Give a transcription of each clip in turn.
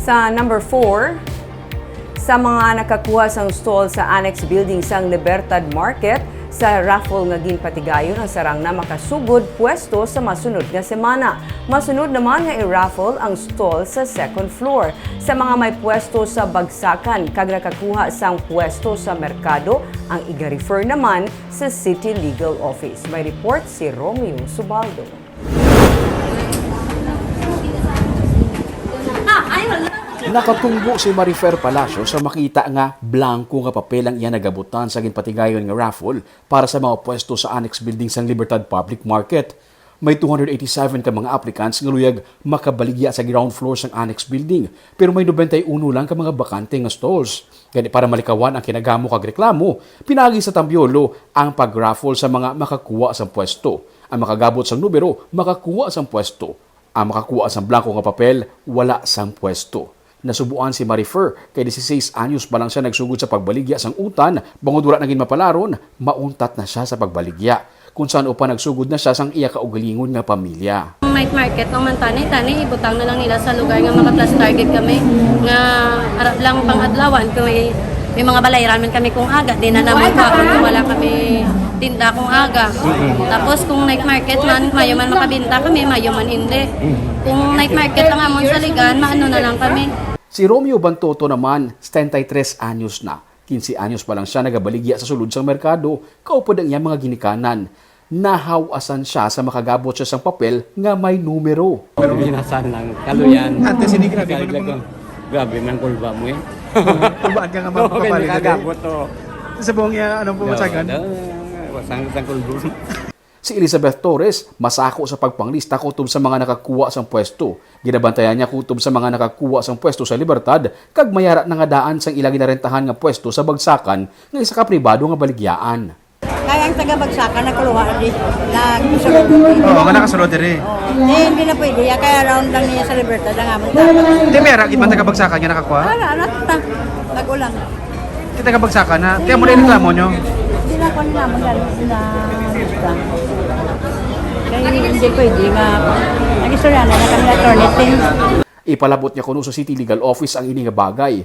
Sa number 4, sa mga nakakuha sang stall sa annex building sang Libertad Market, sa raffle nga ginpatigayon ang sarang na makasugod pwesto sa masunod nga semana. Masunod naman nga i-raffle ang stall sa second floor. Sa mga may pwesto sa bagsakan, kag nakakuha sang pwesto sa merkado, ang iga-refer naman sa City Legal Office. May report si Romeo Subaldo. Nakatunggo si Marifer Palacio sa makita nga blanco nga papel ang iya nagabutan sa ginpatigayon nga raffle para sa mga pwesto sa annex building sang Libertad Public Market. May 287 ka mga applicants nga luyag makabaligya sa ground floor sang annex building, pero may 91 lang ka mga bakante nga stalls. Gani para malikawan ang kinagamo kag reklamo, pinagi sa Tambiolo ang pag-raffle sa mga makakuha sang pwesto. Ang makagabot sang numero makakuha sang pwesto. Ang makakuha sang blanco nga papel wala sang pwesto. Nasubuan si Marifer, kay 16 anyos pa lang siya nagsugod sa pagbaligya sang utan, bangod wala naging mapalaron, mauntat na siya sa pagbaligya. Kung saan upa nagsugod na siya sang iya kaugalingon nga pamilya. Night market ng Mantani-tani, ibutang na lang nila sa lugar nga maka-plus target kami, nga arap lang pang-adlawan, kung may mga balayran man kami kung aga, di na naman kung wala kami tinda kung aga. Tapos kung night market man, mayo man makabinta kami, mayo man hindi. Kung night market lang amon sa ligan, maano na lang kami. Si Romeo Bantoto naman, 73 anyos na. 15 anyos pa lang siya nagabaligya sa sulod sang merkado, kaupod ang iyang mga ginikanan. Nahawasan siya sa makagabot siya sang papel nga may numero. Pero binasan lang, kaluyan. Antes hindi grabe mo na Grabe man kulba mo eh. Kulbaan ka nga mapapali na Kagabot to. Sa buong anong pumatsagan? Wasang kulbo. Si Elizabeth Torres, masako sa pagpanglista kutob sa mga nakakuha sang pwesto. Ginabantayan niya kutob sa mga nakakuha sang pwesto sa Libertad, kag mayara na nga daan sang ilang ginarentahan nga pwesto sa Bagsakan nga isa ka pribado nga baligyaan. Kaya ang taga-Bagsakan nakuluha din, nagsulod. Oo, nga nakasulod din. Hindi na pwede, kaya round lang niya sa Libertad ang amon dapat. Hindi, may ragit man taga-Bagsakan nga nakakuha? Ano, nag-ulang. Hindi taga-Bagsakan na. Kaya mo na yung reklamo nyo? Hindi na ako nila mo na lista. Kaya hindi pwede nga, nag-istorya na kami attorney. Ipalabot niya kuno sa City Legal Office ang ini nga bagay.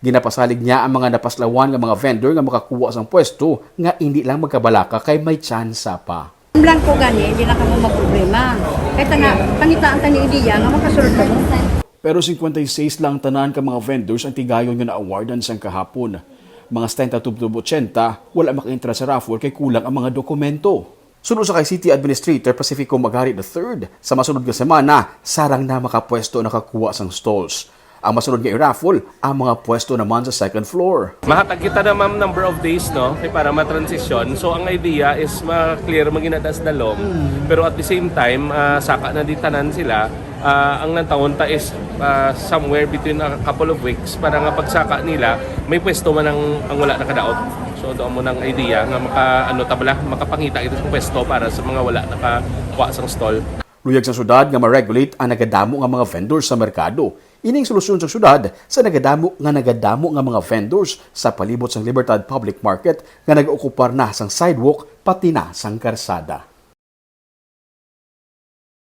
Ginapasalig niya ang mga napaslawan nga mga vendor nga makakuha sang pwesto nga hindi lang magkabalaka kay may tsansa pa. Blanco gani, hindi na kamo magproblema. Kaya na, pangitaan ta ni Idiya nga makasulod ka mo. Pero 56 lang tanan ka mga vendors ang tigayon nga na-awardan sang kahapon. Mga 70-80 wala makaintra sa raffle kay kulang ang mga dokumento. Sunod sa kay City Administrator Pacifico Magari III, sa masunod nga semana, sarang na makapwesto nakakuha sang stalls. Ang masunod nga i-raffle, ang mga pwesto naman sa second floor. Mahatag kita na ma'am number of days no para ma-transition. So ang idea is ma-clear maginadas dalom. Pero at the same time, saka na di tanan sila. Ang nantawon ta is somewhere between a couple of weeks para nga pagsaka nila may pwesto man ang wala nakadaot. So doon mo ng idea nga makapangita ito sa pwesto para sa mga wala nakakuha sang stall. Luyag sa syudad nga ma-regulate ang nagadamo nga mga vendors sa merkado. Ining solusyon sa syudad sa nagadamo nga mga vendors sa palibot sang Libertad Public Market nga nag-okupar na sang sidewalk pati na sang karsada.